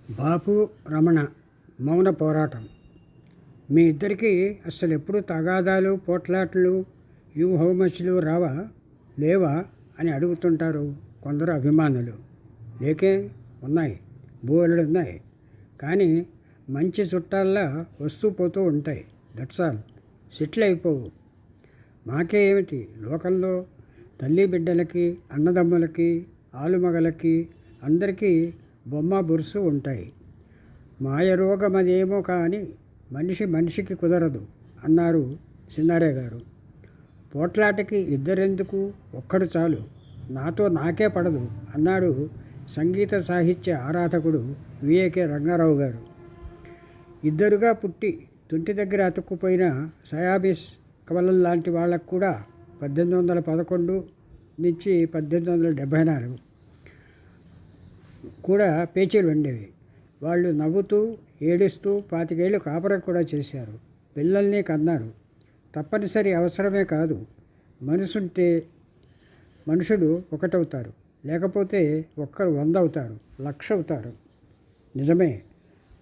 బాపు రమణ మౌన పోరాటం. మీ ఇద్దరికీ అసలు ఎప్పుడు తగాదాలు పోట్లాట్లు హౌమచ్లు లేవా అని అడుగుతుంటారు కొందరు అభిమానులు. లేకే ఉన్నాయి, బోలెడున్నాయి. కానీ మంచి చుట్టాల్లా వస్తూ పోతూ ఉంటాయి. That's all. సెటిల్ అయిపోవు. మాకే ఏమిటి, లోకంలో తల్లి బిడ్డలకి, అన్నదమ్ములకి, ఆలుమగలకి అందరికీ బొమ్మ బురుసు ఉంటాయి. మాయరోగమదేమో కానీ మనిషికి కుదరదు అన్నారు సిన్నారే గారు. పోట్లాటకి ఇద్దరెందుకు, ఒక్కడు చాలు, నాతో నాకే పడదు అన్నాడు సంగీత సాహిత్య ఆరాధకుడు విఏకే రంగారావు గారు. ఇద్దరుగా పుట్టి తుంటి దగ్గర అతుక్కుపోయిన సయాబీస్ కవలల్ లాంటి వాళ్ళకు కూడా 1811 నుంచి 1874 కూడా పేచీలు ఉండేవి. వాళ్ళు నవ్వుతూ ఏడుస్తూ 25 ఏళ్ళు కాపురం కూడా చేశారు. పిల్లల్ని కన్నారు. తప్పనిసరి అవసరమే కాదు, మనసుంటే మనుషులు ఒకటవుతారు, లేకపోతే ఒక్కరు 100 అవుతారు, 1,00,000 అవుతారు. నిజమే,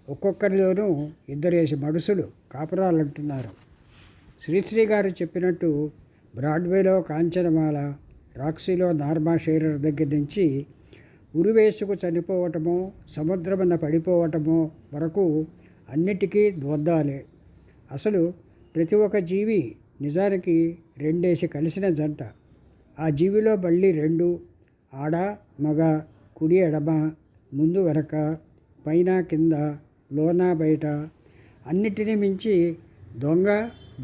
ఒక్కొక్కరిలోనూ 2 మడుసులు కాపురాలు అంటున్నారు. శ్రీశ్రీ గారు చెప్పినట్టు బ్రాడ్వేలో కాంచనమాల, రాక్సీలో నార్మా షేరర్ దగ్గర నుంచి ఉరివేసుకు చనిపోవటమో సముద్రమున పడిపోవటమో వరకు అన్నిటికీ ద్వంద్వాలే. అసలు ప్రతి ఒక్క జీవి నిజానికి 2 కలిసిన జంట. ఆ జీవిలో మళ్ళీ 2, ఆడ మగ, కుడి ఎడమ, ముందు వెనక, పైన కింద, లోన బయట, అన్నిటినీ మించి దొంగ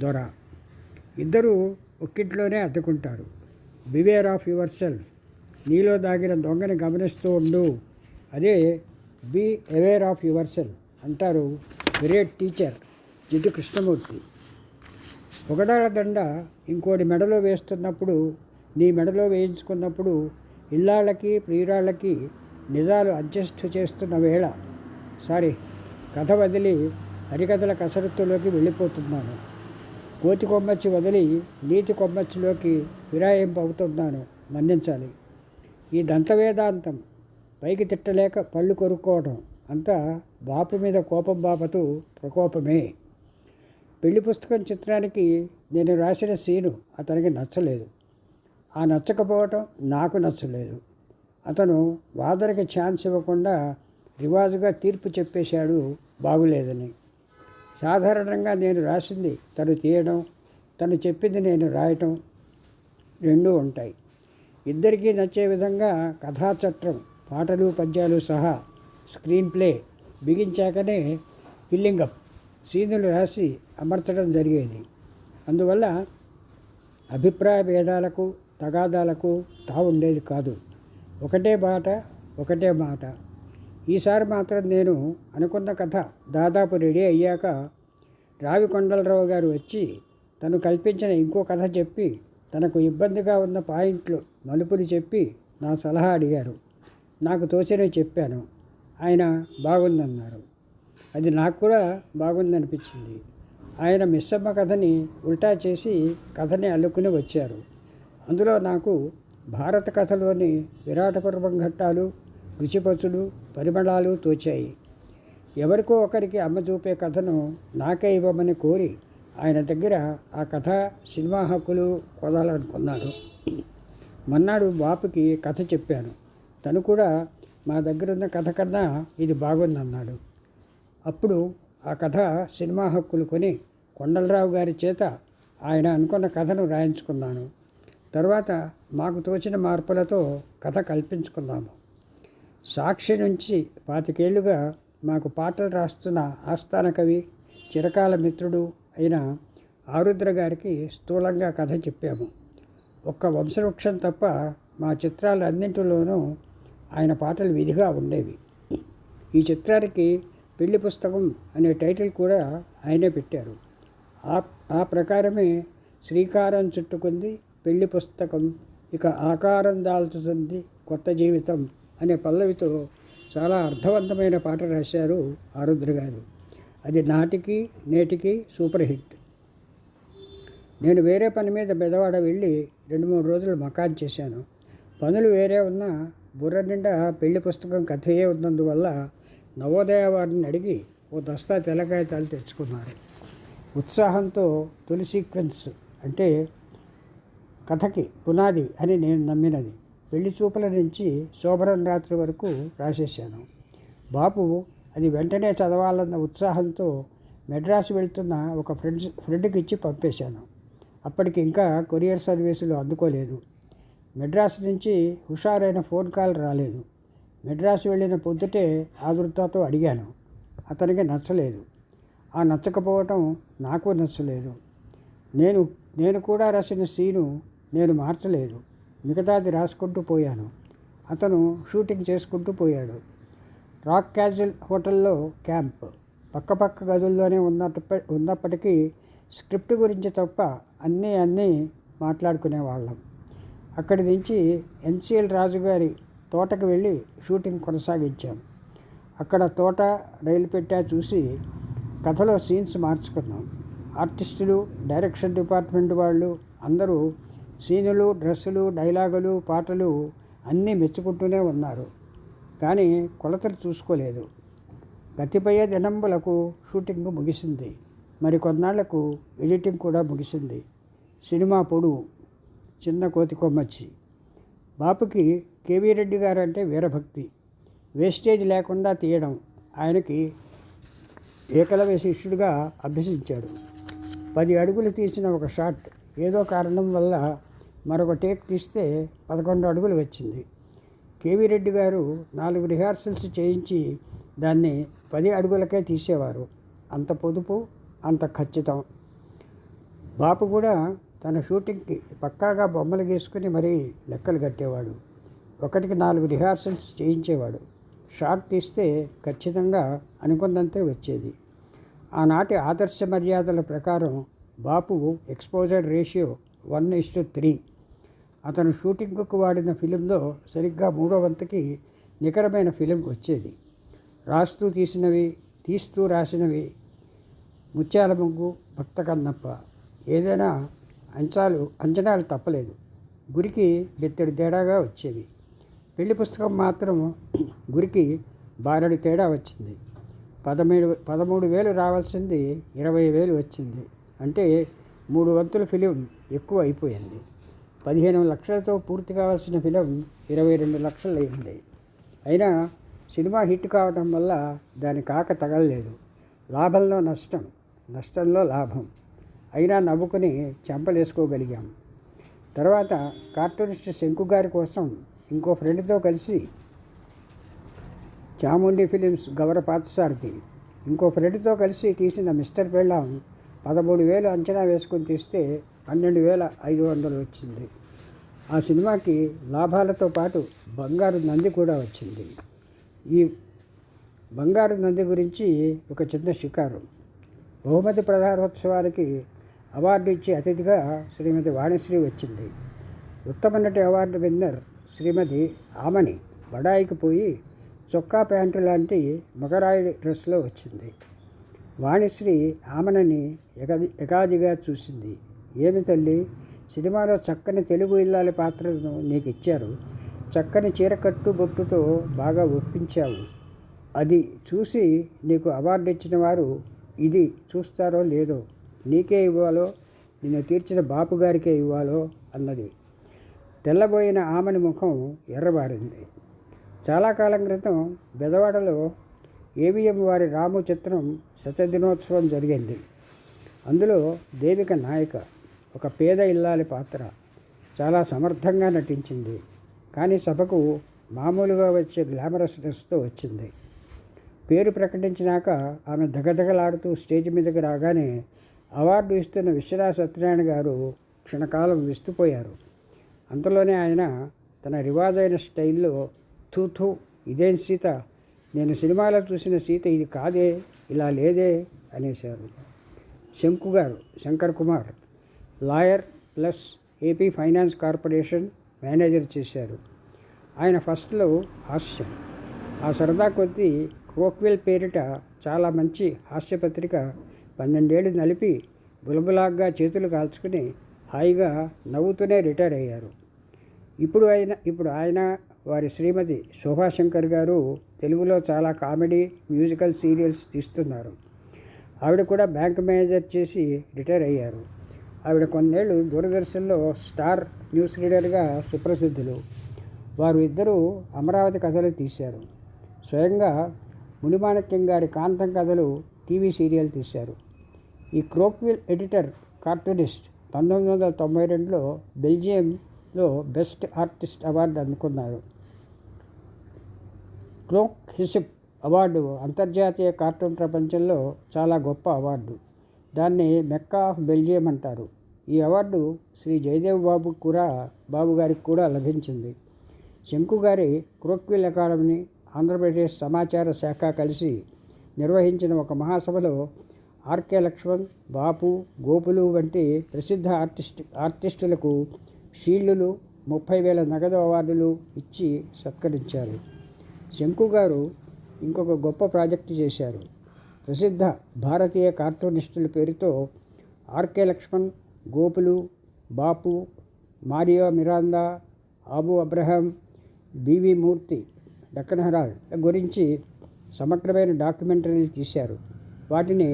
దొర. ఇద్దరూ ఒక్కింట్లోనే అద్దుకుంటారు. Beware of yourself. నీలో దాగిన దొంగని గమనిస్తూ ఉండు. అదే be aware of yourself అంటారు గ్రేట్ టీచర్ జిడ్డు కృష్ణమూర్తి. పొగడాల దండ ఇంకోటి మెడలో వేస్తున్నప్పుడు, నీ మెడలో వేయించుకున్నప్పుడు ఇల్లాళ్ళకి ప్రియురాళ్ళకి నిజాలు అడ్జస్ట్ చేస్తున్న వేళ. కథ వదిలి హరికథల కసరత్తులోకి వెళ్ళిపోతున్నాను. కోతి కొమ్మచ్చి వదిలి నీతి కొమ్మచ్చిలోకి ఫిరాయింపు అవుతున్నాను, మన్నించాలి. ఈ దంతవేదాంతం పైకి తిట్టలేక పళ్ళు కొరుక్కోవడం అంతా బాపు మీద కోపం బాపతూ ప్రకోపమే. పెళ్లి పుస్తకం చిత్రానికి నేను రాసిన సీను అతనికి నచ్చలేదు. ఆ నచ్చకపోవటం నాకు నచ్చలేదు. అతను వాదనకి ఛాన్స్ ఇవ్వకుండా రివాజుగా తీర్పు చెప్పేశాడు బాగులేదని. సాధారణంగా నేను రాసింది తను తీయడం, తను చెప్పింది నేను రాయటం రెండూ ఉంటాయి. ఇద్దరికీ నచ్చే విధంగా కథాచట్రం, పాటలు పద్యాలు సహా స్క్రీన్ ప్లే బిగించాకనే ఫిల్లింగప్ సీనులు రాసి అమర్చడం జరిగేది. అందువల్ల అభిప్రాయ భేదాలకు తగాదాలకు తావుండేది కాదు. ఒకటే బాట, ఒకటే మాట. ఈసారి మాత్రం నేను అనుకున్న కథ దాదాపు రెడీ అయ్యాక రావి కొండలరావు గారు వచ్చి తను కల్పించిన ఇంకో కథ చెప్పి, తనకు ఇబ్బందిగా ఉన్న పాయింట్లు మలుపులు చెప్పి నా సలహా అడిగారు. నాకు తోచినవి చెప్పాను. ఆయన బాగుందన్నారు. అది నాకు కూడా బాగుందనిపించింది. ఆయన మిస్సమ్మ కథని ఉల్టా చేసి కథని అల్లుకుని వచ్చారు. అందులో నాకు భారత కథలోని విరాటపర్వం ఘట్టాలు, రుచిపచులు, పరిమళాలు తోచాయి. ఎవరికో ఒకరికి అమ్మ చూపే కథను నాకే ఇవ్వమని కోరి ఆయన దగ్గర ఆ కథ సినిమా హక్కులు కొనాలనుకున్నారు. మన్నాడు బాపుకి కథ చెప్పాను. తను కూడా మా దగ్గరున్న కథ కన్నా ఇది బాగుందన్నాడు. అప్పుడు ఆ కథ సినిమా హక్కులు కొని కొండలరావు గారి చేత ఆయన అనుకున్న కథను రాయించుకున్నాను. తర్వాత మాకు తోచిన మార్పులతో కథ కల్పించుకున్నాము. సాక్షి నుంచి 25 ఏళ్ళుగా మాకు పాటలు రాస్తున్న ఆస్థాన కవి, చిరకాల మిత్రుడు అయిన ఆరుద్ర గారికి స్థూలంగా కథ చెప్పాము. ఒక్క వంశవృక్షం తప్ప మా చిత్రాలన్నింటిలోనూ ఆయన పాటలు విధిగా ఉండేవి. ఈ చిత్రానికి పెళ్లి పుస్తకం అనే టైటిల్ కూడా ఆయనే పెట్టారు. ఆ ప్రకారమే శ్రీకారం చుట్టుకుంది పెళ్లి పుస్తకం, ఇక ఆకారం దాల్చుతుంది కొత్త జీవితం అనే పల్లవితో చాలా అర్థవంతమైన పాట రాశారు ఆరుద్ర గారు. అది నాటికి నేటికి సూపర్ హిట్. నేను వేరే పని మీద బెదవాడ వెళ్ళి 2-3 రోజులు మకాన్ చేశాను. పనులు వేరే ఉన్నా బుర్ర నిండా పెళ్లి పుస్తకం కథయే ఉన్నందువల్ల నవోదయ వారిని అడిగి ఓ దస్తా తెల్లకాయతాలు తెచ్చుకున్నారు. ఉత్సాహంతో తొలి సీక్వెన్స్ అంటే కథకి పునాది అని నేను నమ్మినది. పెళ్లి చూపుల నుంచి శోభనం రాత్రి వరకు రాసేశాను. బాపు అది వెంటనే చదవాలన్న ఉత్సాహంతో మెడ్రాస్ వెళ్తున్న ఒక ఫ్రెండ్కి ఇచ్చి పంపేశాను. అప్పటికి ఇంకా కొరియర్ సర్వీసులు అందుకోలేదు. మెడ్రాస్ నుంచి హుషారైన ఫోన్ కాల్ రాలేదు. మెడ్రాస్ వెళ్ళిన పొద్దుటే ఆదుర్దాతో అడిగాను. అతనికి నచ్చలేదు. ఆ నచ్చకపోవటం నాకు నచ్చలేదు. నేను కూడా రాసిన సీను నేను మార్చలేదు. మిగతాది రాసుకుంటూ పోయాను. అతను షూటింగ్ చేసుకుంటూ పోయాడు. రాక్ క్యాజువల్ హోటల్లో క్యాంప్. పక్క గదుల్లోనే ఉన్నప్పటికీ స్క్రిప్ట్ గురించి తప్ప అన్నీ మాట్లాడుకునేవాళ్ళం. అక్కడి నుంచి ఎన్సిఎల్ రాజు గారి తోటకు వెళ్ళి షూటింగ్ కొనసాగించాం. అక్కడ తోట, రైలు పెట్టా చూసి కథలో సీన్స్ మార్చుకున్నాం. ఆర్టిస్టులు, డైరెక్షన్ డిపార్ట్మెంట్ వాళ్ళు అందరూ సీనులు, డ్రెస్సులు, డైలాగులు, పాటలు అన్నీ మెచ్చుకుంటూనే ఉన్నారు. కానీ కొలతలు చూసుకోలేదు. గతిపయ్యే దినంబులకు షూటింగ్ ముగిసింది. మరి కొన్నాళ్లకు ఎడిటింగ్ కూడా ముగిసింది. సినిమా పొడువు చిన్న కోతి కొమ్మచ్చి. బాపుకి కేవీ రెడ్డి గారు అంటే వీరభక్తి. వేస్టేజ్ లేకుండా తీయడం ఆయనకి ఏకలవ్య శిష్యుడిగా అభ్యసించాడు. 10 అడుగులు తీసిన ఒక షాట్ ఏదో కారణం వల్ల మరొక టేక్ తీస్తే 11 అడుగులు వచ్చింది. కేవీ రెడ్డి గారు 4 రిహార్సల్స్ చేయించి దాన్ని 10 అడుగులకే తీసేవారు. అంత పొదుపు, అంత ఖచ్చితం. బాపు కూడా తన షూటింగ్కి పక్కాగా బొమ్మలు గీసుకుని మరీ లెక్కలు కట్టేవాడు. 1కి 4 రిహార్సల్స్ చేయించేవాడు. షాట్ తీస్తే ఖచ్చితంగా అనుకున్నంతే వచ్చేది. ఆనాటి ఆదర్శ మర్యాదల ప్రకారం బాపు ఎక్స్పోజర్ రేషియో 1:3. అతను షూటింగ్కు వాడిన ఫిలింలో సరిగ్గా 3వ వంతుకి నికరమైన ఫిలిం వచ్చేది. రాస్తూ తీసినవి, తీస్తూ రాసినవి ముత్యాల ముగ్గు, భక్త కన్నప్ప. ఏదైనా అంచనాలు తప్పలేదు. గురికి బెత్తడి తేడాగా వచ్చేవి. పెళ్లి పుస్తకం మాత్రం గురికి బారెడు తేడా వచ్చింది. 13,000 రావాల్సింది 20,000 వచ్చింది. అంటే 3 వంతుల ఫిలిం ఎక్కువ అయిపోయింది. 15 లక్షలతో పూర్తి కావాల్సిన ఫిలిం 22 లక్షలు అయింది. అయినా సినిమా హిట్ కావటం వల్ల దాని కాక తగలలేదు. లాభంలో నష్టం, నష్టంలో లాభం. అయినా నవ్వుకుని చెంపలేసుకోగలిగాం. తర్వాత కార్టూనిస్ట్ శంకు గారి కోసం ఇంకో ఫ్రెండ్తో కలిసి చాముండి ఫిలిమ్స్ గౌర పాతసారథి ఇంకో ఫ్రెండ్తో కలిసి తీసిన మిస్టర్ పెళ్ళాం 13,000 అంచనా వేసుకుని తీస్తే 12,500 వచ్చింది. ఆ సినిమాకి లాభాలతో పాటు బంగారు నంది కూడా వచ్చింది. ఈ బంగారు నంది గురించి ఒక చిన్న షికారు. బహుమతి ప్రధానోత్సవానికి అవార్డు ఇచ్చే అతిథిగా శ్రీమతి వాణిశ్రీ వచ్చింది. ఉత్తమ నటి అవార్డు విన్నర్ శ్రీమతి ఆమని బడాయికి పోయి చొక్కా ప్యాంటు లాంటి మగరాయి డ్రెస్లో వచ్చింది. వాణిశ్రీ ఆమనని ఎగాదిగా చూసింది. ఏమి తల్లి, సినిమాలో చక్కని తెలుగు ఇల్లాలి పాత్రను నీకు ఇచ్చారు. చక్కని చీరకట్టు బొట్టుతో బాగా ఒప్పించావు. అది చూసి నీకు అవార్డు ఇచ్చిన వారు ఇది చూస్తారో లేదో, నీకే ఇవ్వాలో నిన్ను తీర్చిన బాపు గారికే ఇవ్వాలో అన్నది. తెల్లబోయిన ఆమెని ముఖం ఎర్రబారింది. చాలా కాలం క్రితం బెదవాడలో ఏవిఎం వారి రాము చిత్రం శతదినోత్సవం జరిగింది. అందులో దేవిక నాయిక, ఒక పేద ఇల్లాలి పాత్ర. చాలా సమర్థంగా నటించింది. కానీ సభకు మామూలుగా వచ్చే గ్లామరస్నెస్తో వచ్చింది. పేరు ప్రకటించినాక ఆమె దగదగలాడుతూ స్టేజ్ మీదకి రాగానే అవార్డు ఇస్తున్న విశ్వనాథ సత్యనారాయణ గారు క్షణకాలం విస్తుపోయారు. అంతలోనే ఆయన తన రివాజైన స్టైల్లో తూ ఇదేం సీత, నేను సినిమాలో చూసిన సీత ఇది కాదే, ఇలా లేదే అనేశారు. శంకు గారు, Shankar Kumar, lawyer plus AP finance corporation manager చేశారు. ఆయన ఫస్ట్లో హాస్యం, ఆ సరదా కొద్దీ కోక్వెల్ పేరిట చాలా మంచి హాస్యపత్రిక 12 ఏళ్ళు నలిపి బులబులాగ్గా చేతులు కాల్చుకుని హాయిగా నవ్వుతూనే రిటైర్ అయ్యారు. ఇప్పుడు ఆయన వారి శ్రీమతి శోభాశంకర్ గారు తెలుగులో చాలా కామెడీ మ్యూజికల్ సీరియల్స్ తీస్తున్నారు. ఆవిడ కూడా బ్యాంక్ మేనేజర్ చేసి రిటైర్ అయ్యారు. ఆవిడ కొన్నేళ్ళు దూరదర్శన్లో స్టార్ న్యూస్ రీడర్గా సుప్రసిద్ధులు. వారు ఇద్దరూ అమరావతి కథలు తీశారు. స్వయంగా మునిమాణిక్యం గారి కాంతం కథలు టీవీ సీరియల్ తీశారు. ఈ క్రోక్విల్ ఎడిటర్ కార్టూనిస్ట్ 1992లో బెల్జియంలో బెస్ట్ ఆర్టిస్ట్ అవార్డు అందుకున్నారు. క్లోక్ హిసిప్ అవార్డు అంతర్జాతీయ కార్టూన్ ప్రపంచంలో చాలా గొప్ప అవార్డు. దాన్ని మెక్కా ఆఫ్ బెల్జియం అంటారు. ఈ అవార్డు శ్రీ జయదేవ్ బాబు గారికి కూడా లభించింది. శంకు గారి క్రోక్విల్ అకాడమీ, ఆంధ్రప్రదేశ్ సమాచార శాఖ కలిసి నిర్వహించిన ఒక మహాసభలో ఆర్కే లక్ష్మణ్, బాపు, గోపులు వంటి ప్రసిద్ధ ఆర్టిస్టులకు షీల్డులు, 30,000 నగదు అవార్డులు ఇచ్చి సత్కరించారు. శంకు గారు ఇంకొక గొప్ప ప్రాజెక్టు చేశారు. ప్రసిద్ధ భారతీయ కార్టూనిస్టుల పేరుతో ఆర్కే లక్ష్మణ్, గోపులు, బాపు, మారియో మిరాందా, ఆబు అబ్రహాం, బివి మూర్తి, డక్కన్ హెరాల్డ్ గురించి సమగ్రమైన డాక్యుమెంటరీలు తీశారు. వాటిని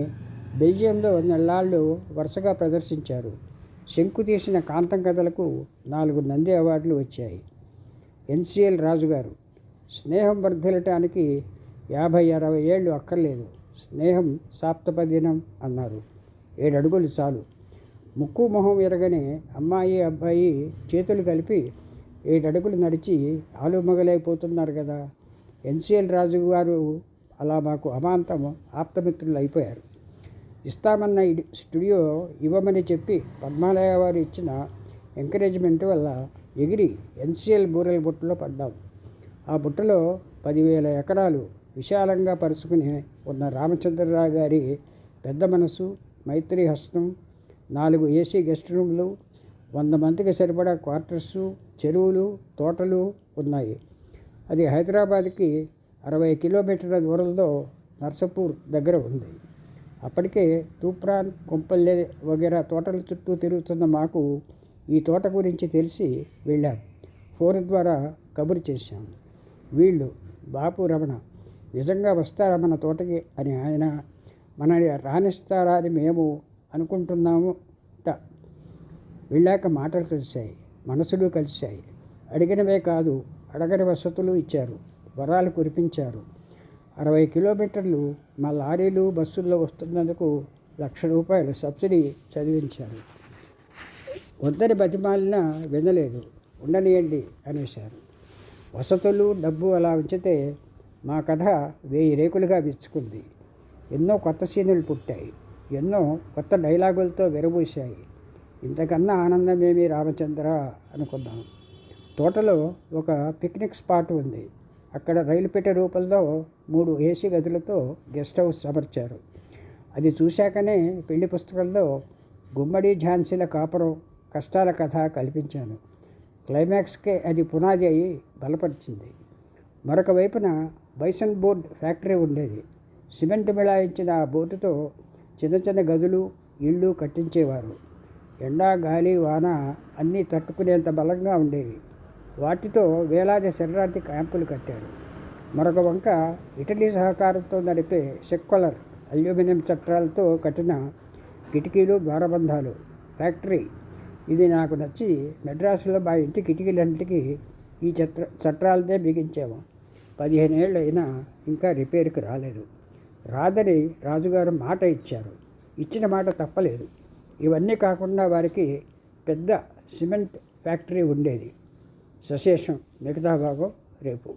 బెల్జియంలో నెల్లాళ్ళు వరుసగా ప్రదర్శించారు. శంకు తీసిన కాంతం కథలకు 4 నంది అవార్డులు వచ్చాయి. ఎన్సిఎల్ రాజు గారు స్నేహం వర్ధిల్లటానికి 50-60 ఏళ్ళు అక్కర్లేదు. స్నేహం సాప్తపదినం అన్నారు. 7 అడుగులు చాలు. ముక్కు మొహం ఎరగని అమ్మాయి అబ్బాయి చేతులు కలిపి 7 అడుగులు నడిచి ఆలుమగలైపోతున్నారు కదా. ఎన్సిఎల్ రాజు గారు అలా మాకు అమాంతం ఆప్తమిత్రులు అయిపోయారు. ఇస్తామన్న స్టూడియో ఇవ్వమని చెప్పి పద్మాలయ వారు ఇచ్చిన ఎంకరేజ్మెంట్ వల్ల ఎగిరి ఎన్సిఎల్ బూరెల బుట్టలో పడ్డాం. ఆ బుట్టలో 10,000 ఎకరాలు విశాలంగా పరుచుకుని ఉన్న రామచంద్రరావు గారి పెద్ద మనసు, మైత్రి హస్తం, 4 ఏసీ గెస్ట్ రూమ్లు, 100 మందికి సరిపడా క్వార్టర్సు, చెరువులు, తోటలు ఉన్నాయి. అది హైదరాబాద్కి 60 కిలోమీటర్ల దూరంలో నర్సాపూర్ దగ్గర ఉంది. అప్పటికే తూప్రాన్, కొంపల్లె వగైరా తోటల చుట్టూ తిరుగుతున్న మాకు ఈ తోట గురించి తెలిసి వెళ్ళాం. ఫోన్ ద్వారా కబురు చేశాం. వీళ్ళు బాపు, రమణ నిజంగా వస్తారా మన తోటకి అని ఆయన, మనని రాణిస్తారా అని మేము అనుకుంటున్నాము. వెళ్ళాక మాటలు కలిశాయి, మనసులు కలిశాయి. అడిగినవే కాదు, అడగని వసతులు ఇచ్చారు, వరాలు కురిపించారు. 60 కిలోమీటర్లు మా లారీలు, బస్సుల్లో వస్తున్నందుకు ₹1,00,000 సబ్సిడీ చదివించారు. వద్దని బతిమాలినా వినలేదు. ఉండనియండి అనేశారు. వసతులు, డబ్బు అలా ఉంచితే మా కథ 1000 రేకులుగా విచ్చుకుంది. ఎన్నో కొత్త సీన్లు పుట్టాయి, ఎన్నో కొత్త డైలాగులతో విరబూశాయి. ఇంతకన్నా ఆనందమేమి రామచంద్ర అనుకున్నాం. తోటలో ఒక పిక్నిక్ స్పాట్ ఉంది. అక్కడ రైలు పెట్టె రూపంలో 3 ఏసీ గదులతో గెస్ట్ హౌస్ అమర్చారు. అది చూశాకనే పెళ్లి పుస్తకంలో గుమ్మడి ఝాన్సీల కాపురం, కష్టాల కథ కల్పించాను. క్లైమాక్స్కే అది పునాది అయి బలపరిచింది. మరొక వైపున బైసన్ బోర్డ్ ఫ్యాక్టరీ ఉండేది. సిమెంట్ మిళాయించిన ఆ బోర్డుతో చిన్న చిన్న గదులు, ఇళ్ళు కట్టించేవారు. ఎండ, గాలి, వాన అన్నీ తట్టుకునేంత బలంగా ఉండేవి. వాటితో వేలాది శరణార్థి క్యాంపులు కట్టారు. మరొక వంక ఇటలీ సహకారంతో నడిపే సెక్యులర్ అల్యూమినియం చట్రాలతో కట్టిన కిటికీలు, ద్వారబంధాలు ఫ్యాక్టరీ. ఇది నాకు నచ్చి మెడ్రాసులో మా ఇంటి కిటికీలన్నింటికి ఈ చట్రాలనే బిగించాము. 15 ఏళ్ళు అయినా ఇంకా రిపేర్కి రాలేదు. రాదని రాజుగారు మాట ఇచ్చారు. ఇచ్చిన మాట తప్పలేదు. ఇవన్నీ కాకుండా వారికి పెద్ద సిమెంట్ ఫ్యాక్టరీ ఉండేది. సశేషం. మిగతా భాగం రేపు.